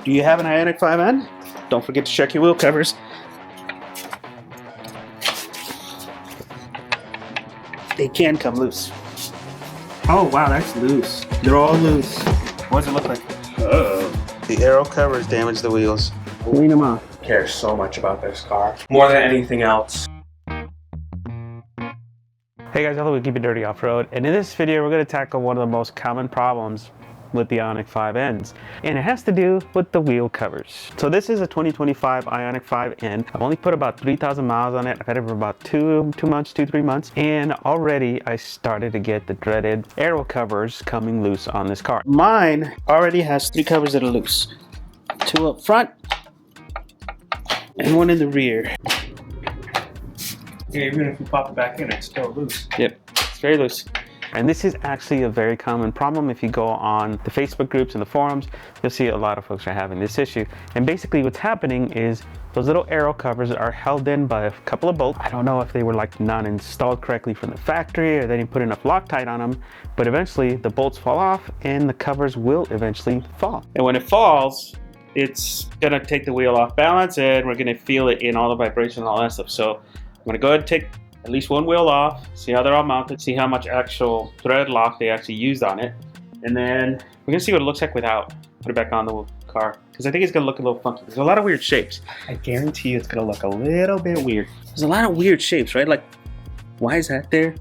Do you have an Ioniq 5N? Don't forget to check your wheel covers. They can come loose. Oh wow, that's loose. They're all loose. What does it look like? Uh-oh. The Aero Covers damaged the wheels. Clean them off. I care so much about this car. More than anything else. Hey guys, welcome to Keep It Dirty Off-Road, and in this video we're going to tackle one of the most common problems with the Ioniq 5Ns, and it has to do with the wheel covers. So this is a 2025 Ioniq 5N. I've only put about 3,000 miles on it. I've had it for about 3 months, and already I started to get the dreaded Aero covers coming loose on this car. Mine already has 3 covers that are loose. 2 up front and 1 in the rear. Yeah, even if you pop it back in, it's still loose. Yep, it's very loose. And this is actually a very common problem. If you go on the Facebook groups and the forums, you'll see a lot of folks are having this issue. And basically what's happening is those little Aero covers are held in by a couple of bolts. I don't know if they were like not installed correctly from the factory or they didn't put enough Loctite on them, but eventually the bolts fall off and the covers will eventually fall. And when it falls, it's gonna take the wheel off balance and we're gonna feel it in all the vibration and all that stuff. So I'm gonna go ahead and take at least one wheel off, see how they're all mounted, see how much actual thread lock they actually used on it, and then we're gonna see what it looks like without. Put it back on the car, because I think it's gonna look a little funky. There's a lot of weird shapes. I guarantee you it's gonna look a little bit weird. There's a lot of weird shapes, right? Like, why is that there?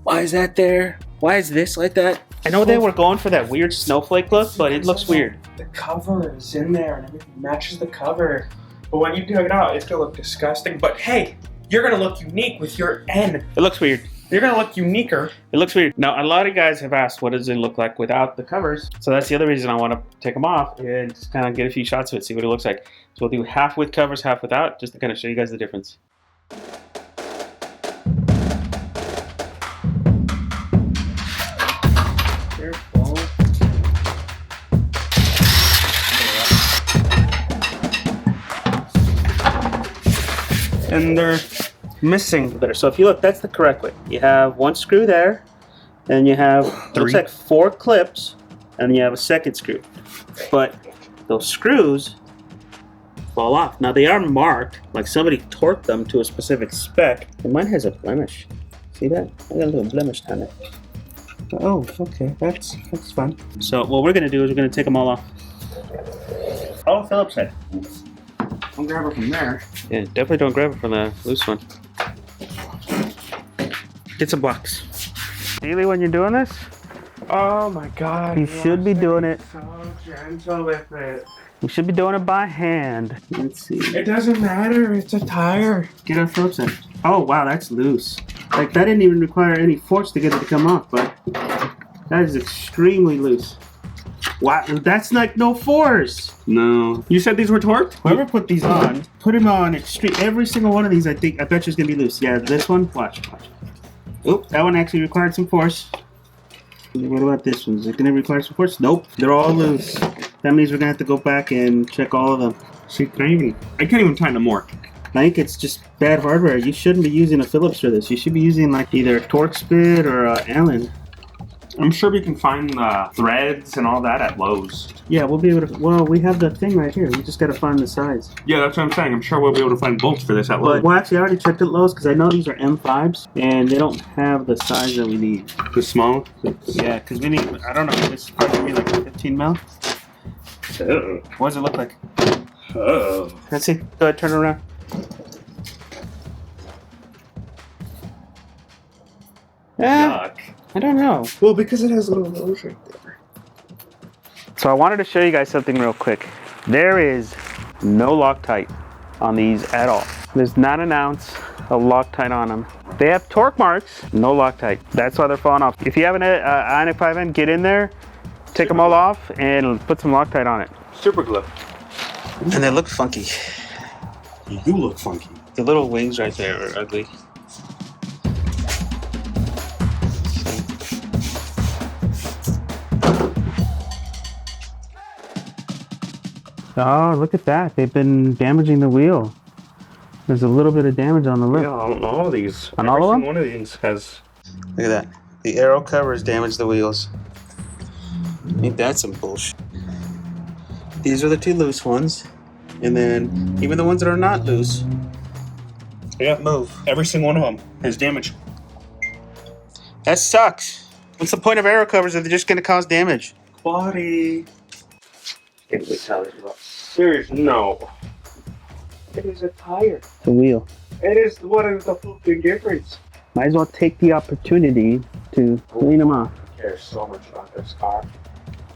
Why is that there? Why is this like that? I know they were going for that weird snowflake look, but it looks weird. The cover is in there and everything matches the cover. But when you dig it out, it's gonna look disgusting. But hey, you're gonna look unique with your N. It looks weird. You're gonna look uniquer. It looks weird. Now, a lot of guys have asked, what does it look like without the covers? So that's the other reason I want to take them off and just kind of get a few shots of it, see what it looks like. So we'll do half with covers, half without, just to kind of show you guys the difference. Careful. And they're missing there. So if you look, that's the correct way. You have 1 screw there, and you have, looks like 4 clips, and you have a second screw. But those screws fall off. Now they are marked, like somebody torqued them to a specific spec. And mine has a blemish. See that? I got a little blemish on it. Oh, okay, that's fun. So what we're gonna do is we're gonna take them all off. Oh, Phillips head. Don't grab her from there. Yeah, definitely don't grab it from the loose one. Get some blocks. Really, when you're doing this, Oh my god. you should be doing it. So gentle with it. You should be doing it by hand. Let's see. It doesn't matter, it's a tire. Get our Phillips head. Oh wow, that's loose. Like that didn't even require any force to get it to come off, but that is extremely loose. Wow, that's like no force. No. You said these were torqued? Whoever put these on, put them on extreme. Every single one of these, I bet you is gonna be loose. Yeah, this one, watch. Oop, that one actually required some force. What about this one? Is it gonna require some force? Nope, they're all loose. That means we're gonna have to go back and check all of them. See, I can't even find them more. I think it's just bad hardware. You shouldn't be using a Phillips for this. You should be using like either a Torx or Allen. I'm sure we can find the threads and all that at Lowe's. Yeah, we'll be able to. Well, we have the thing right here. We just got to find the size. Yeah, that's what I'm saying. I'm sure we'll be able to find bolts for this at Lowe's. But, well, actually, I already checked at Lowe's because I know these are M5s and they don't have the size that we need. The small? Yeah, because we need. I don't know. This is probably like 15 mil. Oh. What does it look like? Oh. Let's see. Go ahead, turn it around. Yuck. I don't know. Well, because it has a little nose right there. So I wanted to show you guys something real quick. There is no Loctite on these at all. There's not an ounce of Loctite on them. They have torque marks, no Loctite. That's why they're falling off. If you have an Ioniq 5N, get in there, take them all off, and put some Loctite on it. Super glue. And they look funky. You do look funky. The little wings right there are ugly. Oh, look at that. They've been damaging the wheel. There's a little bit of damage on the lip. Yeah, on all of these. On all of them? One of these has... Look at that. The Aero Covers damaged the wheels. Ain't that some bullshit? These are the two loose ones. And then even the ones that are not loose. Yeah, move. Every single one of them has damage. That sucks. What's the point of aero covers if they're just going to cause damage? Quality. Can't wait tell you about. Seriously, no. It is a tire. The wheel. It is what is the fucking difference? Might as well take the opportunity to clean them off. I care so much about this car.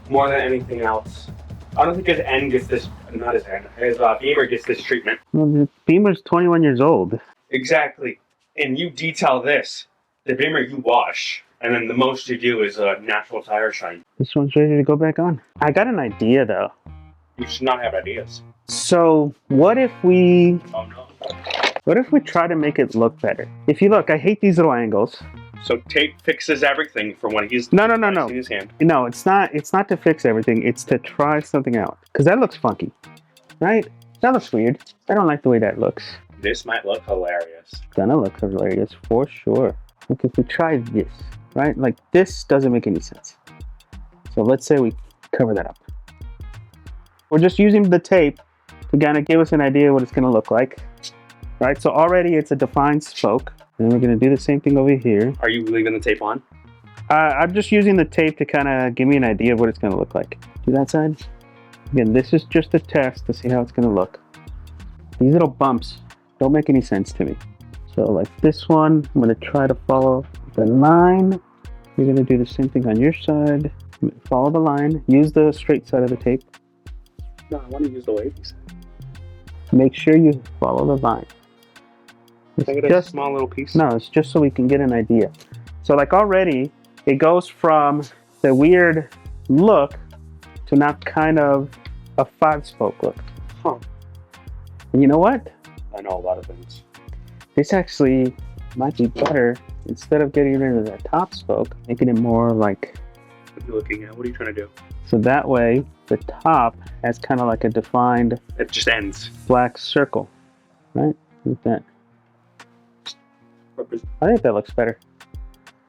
More than anything else. I don't think his N gets this, not his N, his Beamer gets this treatment. Well, the Beamer's 21 years old. Exactly. And you detail this. The Beamer you wash, and then the most you do is a natural tire shine. This one's ready to go back on. I got an idea though. You should not have ideas. So what if we Oh no. try to make it look better? If you look, I hate these little angles. So tape fixes everything for when he's No. in his hand. No, it's not to fix everything. It's to try something out. Because that looks funky, right? That looks weird. I don't like the way that looks. This might look hilarious. It's gonna look hilarious for sure. Look, if we try this, right? Like this doesn't make any sense. So let's say we cover that up. We're just using the tape to kind of give us an idea what it's gonna look like, right? So already it's a defined spoke. And we're gonna do the same thing over here. Are you leaving the tape on? I'm just using the tape to kind of give me an idea of what it's gonna look like. Do that side. Again, this is just a test to see how it's gonna look. These little bumps don't make any sense to me. So like this one, I'm gonna try to follow the line. You're gonna do the same thing on your side. Follow the line. Use the straight side of the tape. No, I want to use the wavy side. Make sure you follow the line. It's just a small little piece. No, it's just so we can get an idea. So like already, it goes from the weird look to now kind of a 5-spoke look. Huh. And you know what? I know a lot of things. This actually might be better. Instead of getting rid of that top spoke, making it more like... What are you looking at? What are you trying to do? So that way, the top has kind of like a defined... It just ends. Black circle. Right? Like that. I think that looks better.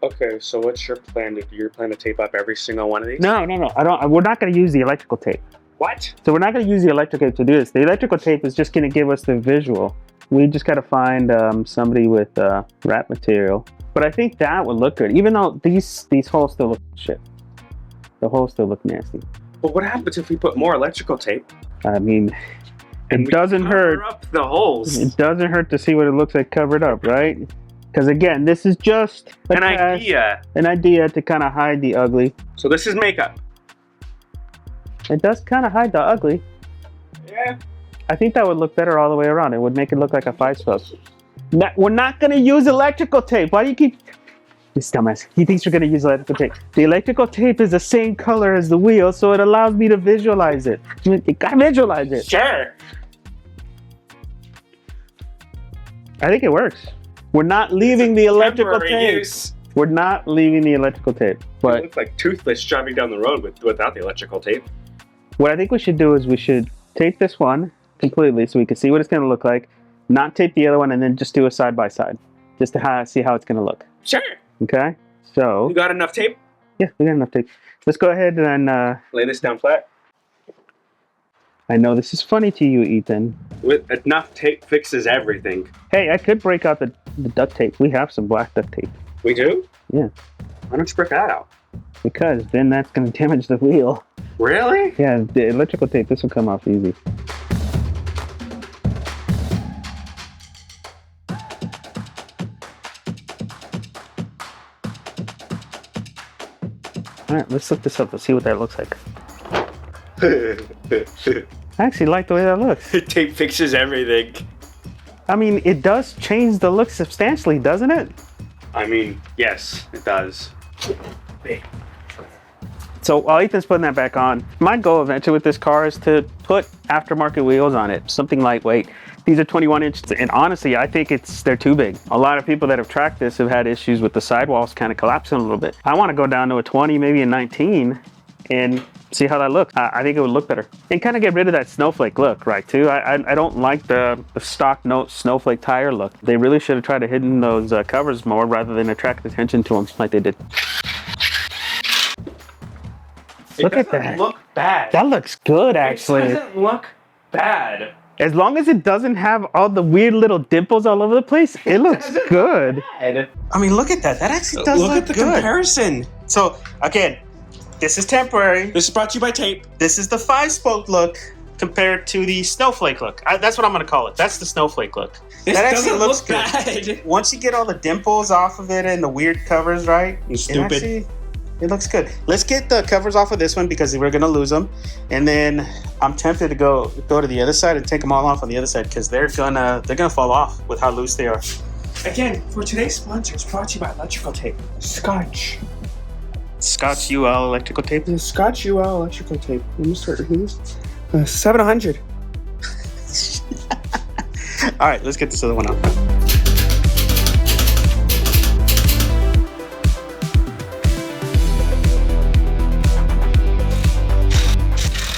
Okay, so what's your plan? Do you plan to tape up every single one of these? No. I don't. We're not going to use the electrical tape. What? So we're not going to use the electrical tape to do this. The electrical tape is just going to give us the visual. We just got to find somebody with wrap material. But I think that would look good, even though these holes still look shit. The holes still look nasty. But what happens if we put more electrical tape? I mean, And it doesn't hurt. Cover up the holes. It doesn't hurt to see what it looks like covered up, right? Because again, this is just An idea. An idea to kind of hide the ugly. So this is makeup. It does kind of hide the ugly. Yeah. I think that would look better all the way around. It would make it look like a 5-spoke. We're not going to use electrical tape. Why do you keep... This dumbass. He thinks we're going to use electrical tape. The electrical tape is the same color as the wheel, so it allows me to visualize it. You gotta visualize it. Sure. I think it works. We're not leaving the electrical Temporary tape. use. We're not leaving the electrical tape. It But looks like Toothless driving down the road without the electrical tape. what I think we should do is we should tape this one completely so we can see what it's going to look like, not tape the other one, and then just do a side-by-side just to see how it's going to look. Sure. Okay? So, You got enough tape? yeah, we got enough tape. Let's go ahead and, Lay this down flat. I know this is funny to you, Ethan. With enough tape fixes everything. Hey, I could break out the duct tape. We have some black duct tape. We do? Yeah. Why don't you break that out? Because then that's going to damage the wheel. Really? Yeah, the electrical tape, this will come off easy. Alright, let's look this up. Let's see what that looks like. I actually like the way that looks. Tape fixes everything. I mean, it does change the look substantially, doesn't it? I mean, yes, it does. So while Ethan's putting that back on, my goal eventually with this car is to put aftermarket wheels on it, something lightweight. These are 21 inches, and honestly, I think they're too big. A lot of people that have tracked this have had issues with the sidewalls kind of collapsing a little bit. I want to go down to a 20, maybe a 19, and see how that looks. I think it would look better. And kind of get rid of that snowflake look, right, too? I don't like the stock note snowflake tire look. They really should have tried to hidden those covers more rather than attract attention to them like they did. Look at that. Look bad. That looks good, actually. It doesn't look bad. As long as it doesn't have all the weird little dimples all over the place, it looks good. Bad. I mean, look at that. That actually does look at the good. comparison. So, again, this is temporary. This is brought to you by tape. This is the 5-spoke look compared to the snowflake look. That's what I'm going to call it. That's the snowflake look. This that doesn't actually looks look good. bad. Once you get all the dimples off of it and the weird covers, right? Stupid. It looks good. Let's get the covers off of this one because we're going to lose them. And then I'm tempted to go to the other side and take them all off on the other side because they're gonna fall off with how loose they are. Again, for today's sponsor, it's brought to you by electrical tape. Scotch. Scotch UL electrical tape. The Scotch UL electrical tape. Let me start here. 700. All right, let's get this other one out.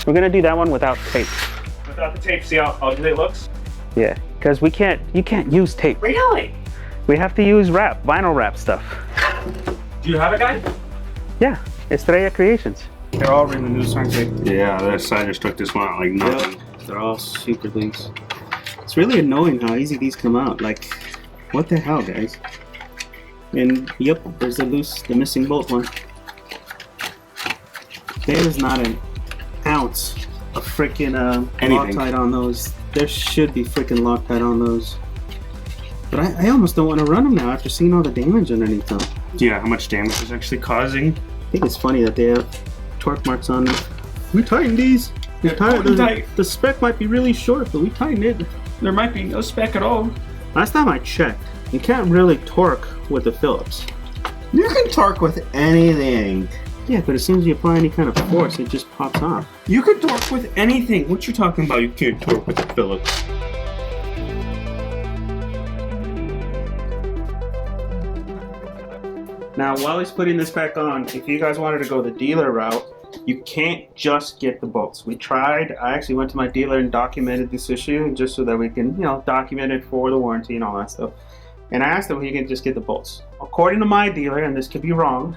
We're gonna do that one without tape. Without the tape, see how ugly it looks? Yeah, because you can't use tape. Really? We have to use vinyl wrap stuff. Do you have a guy? Yeah, Estrella Creations. They're all really loose, aren't they? Yeah, that side just took this one out like nothing. Yep. They're all super loose. It's really annoying how easy these come out. Like, what the hell, guys? And yep, there's the missing bolt one. There is not an ounce of freaking Loctite on those. There should be freaking Loctite on those. But I almost don't want to run them now after seeing all the damage underneath them. Yeah, how much damage is actually causing? I think it's funny that they have torque marks on them. We tightened these. The spec might be really short, but we tightened it. There might be no spec at all. Last time I checked, you can't really torque with the Phillips. You can torque with anything. Yeah, but as soon as you apply any kind of force, it just pops off. You can torque with anything. What you talking about? You can't torque with the Phillips. Now, while he's putting this back on, if you guys wanted to go the dealer route, you can't just get the bolts. We tried. I actually went to my dealer and documented this issue just so that we can, document it for the warranty and all that stuff. And I asked him if he can just get the bolts. According to my dealer, and this could be wrong,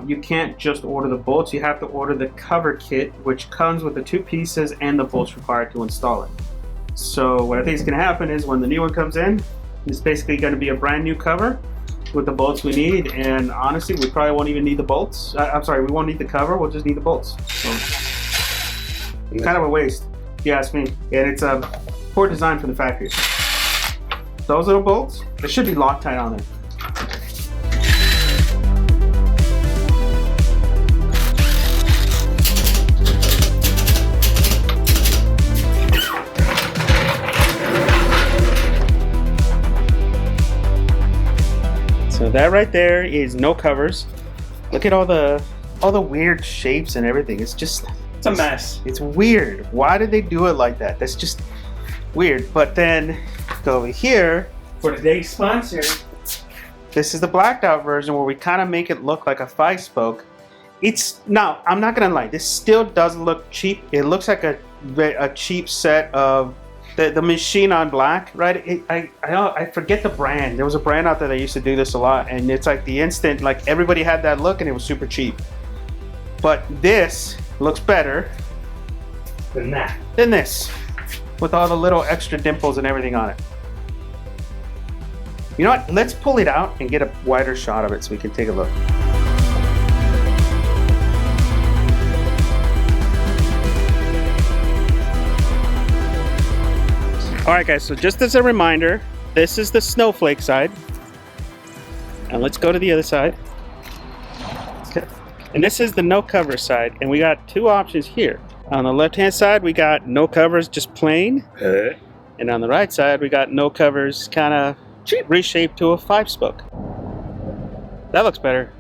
you can't just order the bolts. You have to order the cover kit, which comes with the 2 pieces and the bolts required to install it. So what I think is going to happen is when the new one comes in, it's basically going to be a brand new cover with the bolts we need. And honestly, we probably won't even need the bolts. We won't need the cover. We'll just need the bolts. So, kind of a waste, if you ask me. And it's a poor design for the factory. Those little bolts, there should be Loctite on them. So that right there is no covers. Look at all the weird shapes and everything. It's a mess. It's weird. Why did they do it like that? That's just weird. But then go over here for today's sponsor. This is the blacked out version where we kind of make it look like a 5-spoke. Now, I'm not gonna lie, this still does look cheap. It looks like a cheap set of the machine on black, right? I forget the brand. There was a brand out there that used to do this a lot, and it's like the instant, like everybody had that look and it was super cheap. But this looks better than this, with all the little extra dimples and everything on it. You know what? Let's pull it out and get a wider shot of it so we can take a look. Alright guys, so just as a reminder, this is the snowflake side. And let's go to the other side. Okay. And this is the no cover side, and we got 2 options here. On the left hand side we got no covers, just plain. And on the right side we got no covers, kind of reshaped to a 5-spoke. That looks better.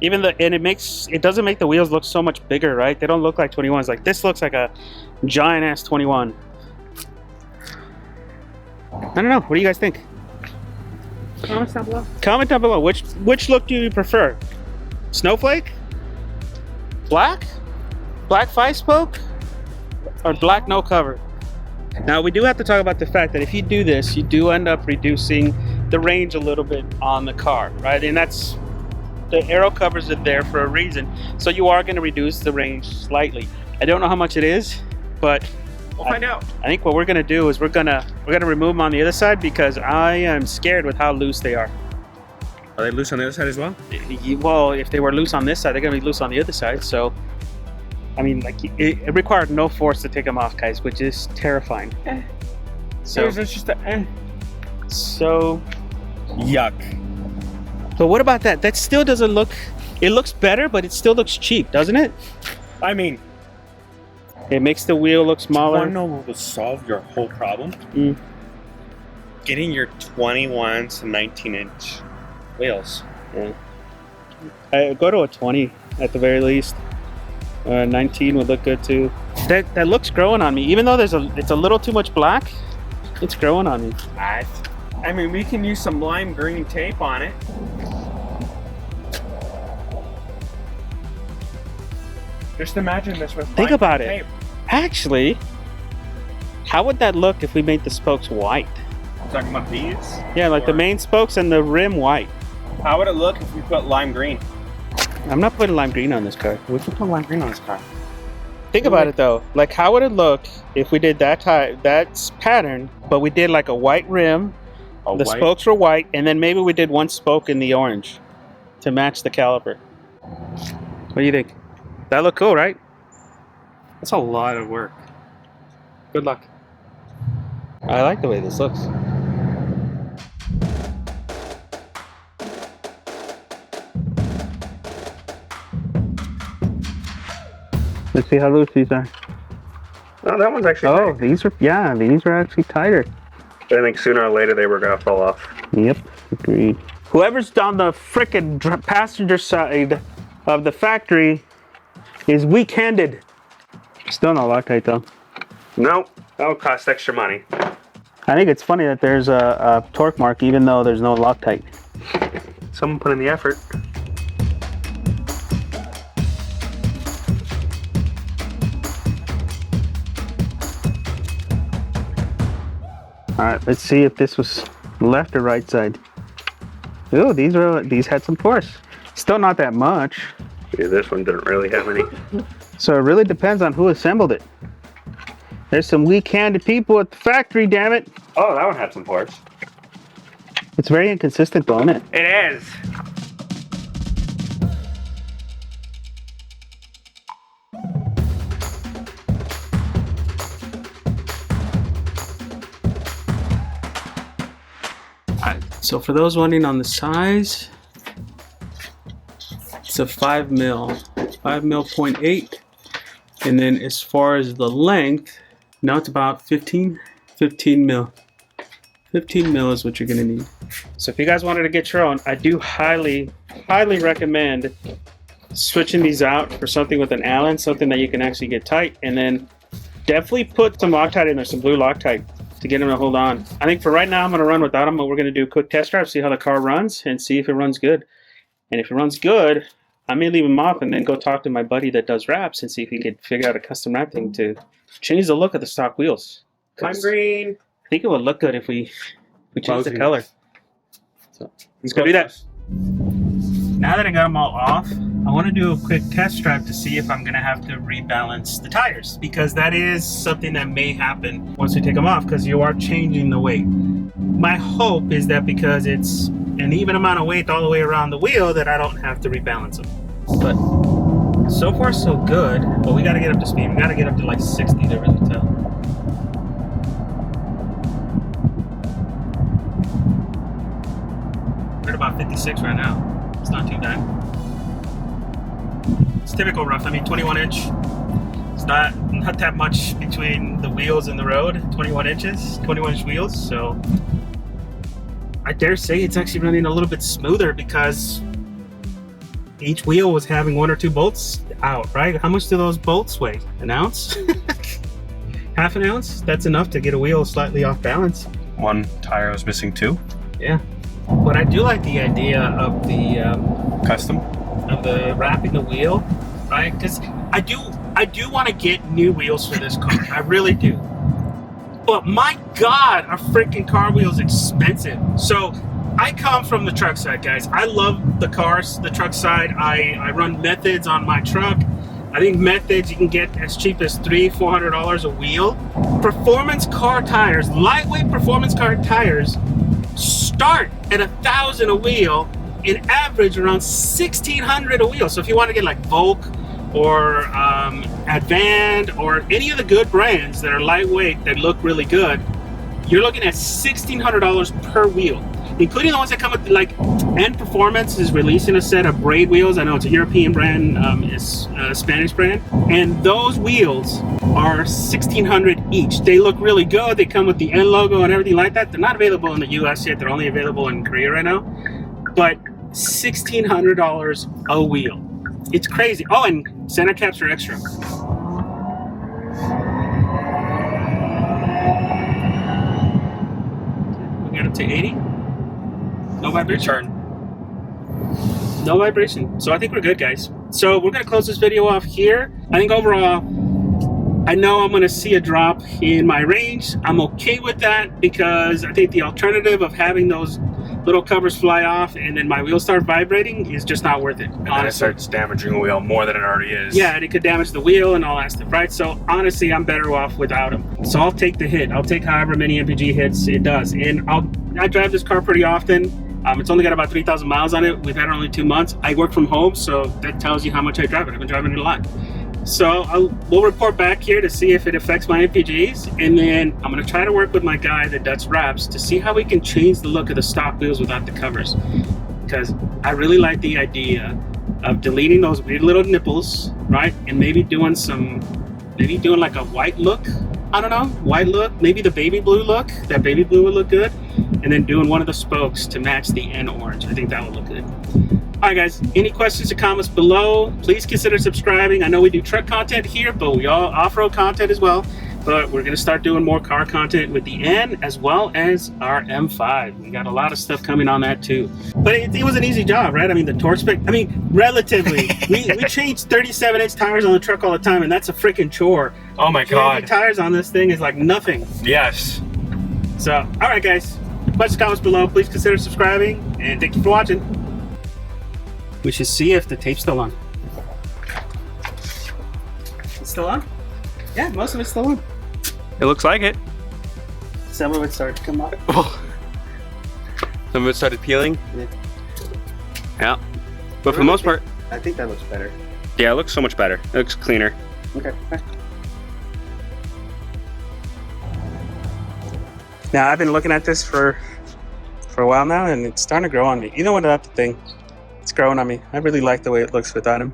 And it doesn't make the wheels look so much bigger, right? They don't look like 21s. Like this looks like a giant ass 21. I don't know. What do you guys think? Comment down below. Comment down below. Which look do you prefer? Snowflake? Black? Black 5-spoke? Or black no cover? Now we do have to talk about the fact that if you do this, you do end up reducing the range a little bit on the car, right? And that's the aero covers are there for a reason. So you are going to reduce the range slightly. I don't know how much it is, but We'll find out. I think what we're going to do is we're gonna remove them on the other side because I am scared with how loose they are. Are they loose on the other side as well? Well, if they were loose on this side, they're going to be loose on the other side. So, I mean, like it required no force to take them off, guys, which is terrifying. So it's just a. So, Yuck. but what about that? That still doesn't look. It looks better, but it still looks cheap, doesn't it? I mean, It makes the wheel look you want smaller. to know what will solve your whole problem? Mm. Getting your 21 to 19-inch wheels. I go to a 20 at the very least. 19 would look good too. That looks growing on me. Even though it's a little too much black, it's growing on me. I mean, we can use some lime green tape on it. Just imagine this with Think lime about green it. tape. Actually, how would that look if we made the spokes white? Talking about these? Yeah, like the Or- main spokes and the rim white. How would it look if we put lime green? I'm not putting lime green on this car. We can put lime green on this car. Think about it though. Like, how would it look if we did that pattern, but we did like a white rim, the spokes were white, and then maybe we did one spoke in the orange to match the caliper. What do you think? That look cool, right? That's a lot of work. Good luck. I like the way this looks. Let's see how loose these are. Oh, that one's actually. Oh, these are actually tighter. I think sooner or later they were gonna fall off. Yep, agreed. Whoever's on the frickin' passenger side of the factory is weak-handed. Still no Loctite though. No, that would cost extra money. I think it's funny that there's a torque mark even though there's no Loctite. Someone put in the effort. All right, let's see if this was left or right side. Ooh, these had some force. Still not that much. Yeah, this one didn't really have any. So it really depends on who assembled it. There's some weak-handed people at the factory, damn it. Oh, that one had some force. It's very inconsistent, though, isn't it? It is. So for those wondering on the size, it's a 5 mil 0.8, and then as far as the length, now it's about 15 mil. 15 mil is what you're gonna need. So if you guys wanted to get your own, I do highly recommend switching these out for something with an Allen, something that you can actually get tight, and then definitely put some Loctite in there, some blue Loctite, to get them to hold on. I think for right now I'm going to run without them, but we're going to do a quick test drive, see how the car runs, and see if it runs good. And if it runs good, I may leave them off and then go talk to my buddy that does wraps and see if he could figure out a custom wrap thing to change the look of the stock wheels. Lime green. I think it would look good if we change the Both. color. So let's go do that. Now that I got them all off, I want to do a quick test drive to see if I'm going to have to rebalance the tires, because that is something that may happen once we take them off, because you are changing the weight. My hope is that because it's an even amount of weight all the way around the wheel that I don't have to rebalance them. But so far so good, but we got to get up to speed. We got to get up to like 60 to really tell. We're at about 56 right now. It's not too bad. It's typical rough. I mean, 21 inch. It's not that much between the wheels and the road. 21 inches, 21 inch wheels. So I dare say it's actually running a little bit smoother because each wheel was having 1 or 2 bolts out, right? How much do those bolts weigh? An ounce? Half an ounce? That's enough to get a wheel slightly off balance. One tire was missing 2. Yeah. But I do like the idea of the Custom. of the wrapping the wheel, right? Because I do want to get new wheels for this car. I really do. But my God, a freaking car wheel is expensive. So I come from the truck side, guys. I love the cars, the truck side. I run Methods on my truck. I think Methods you can get as cheap as $300-400 a wheel. Performance car tires, lightweight performance car tires, start at $1,000 a wheel and average around $1,600 a wheel. So if you want to get like Volk or Advan or any of the good brands that are lightweight that look really good, you're looking at $1,600 per wheel, including the ones that come with like N Performance is releasing a set of braid wheels. I know it's a European brand, it's a Spanish brand, and those wheels are $1,600 each. They look really good. They come with the N logo and everything like that. They're not available in the US yet. They're only available in Korea right now. But $1,600 a wheel. It's crazy. Oh, and center caps are extra. We got up to 80. No vibration. No vibration. So I think we're good, guys. So we're gonna close this video off here. I think overall, I know I'm gonna see a drop in my range. I'm okay with that because I think the alternative of having those little covers fly off and then my wheel start vibrating is just not worth it. And then it starts damaging the wheel more than it already is. Yeah, and it could damage the wheel and all that stuff, right? So honestly, I'm better off without them. So I'll take the hit. I'll take however many MPG hits it does. And I drive this car pretty often. It's only got about 3,000 miles on it. We've had it only 2 months. I work from home, so that tells you how much I drive it. I've been driving it a lot. So we'll report back here to see if it affects my MPGs, and then I'm gonna try to work with my guy that does wraps to see how we can change the look of the stock wheels without the covers. Because I really like the idea of deleting those weird little nipples, right? And maybe doing like a white look. I don't know, white look, maybe the baby blue look. That baby blue would look good. And then doing one of the spokes to match the N orange. I think that would look good. All right, guys, any questions or comments below? Please consider subscribing. I know we do truck content here, but we all off-road content as well. But we're gonna start doing more car content with the N as well as our M5. We got a lot of stuff coming on that too. But it was an easy job, right? I mean, the torque spec, relatively. we change 37-inch tires on the truck all the time, and that's a freaking chore. Oh my God. Tires on this thing is like nothing. Yes. So, all right, guys. Bunch of comments below. Please consider subscribing, and thank you for watching. We should see if the tape's still on. It's still on? Yeah, most of it's still on. It looks like it. Some of it started to come out. Oh. Some of it started peeling? Yeah. Yeah. But for the most part, I think that looks better. yeah, it looks so much better. It looks cleaner. Okay. Now, I've been looking at this for a while now, and it's starting to grow on me. You know what, that's the thing. It's growing on me. I really like the way it looks without him.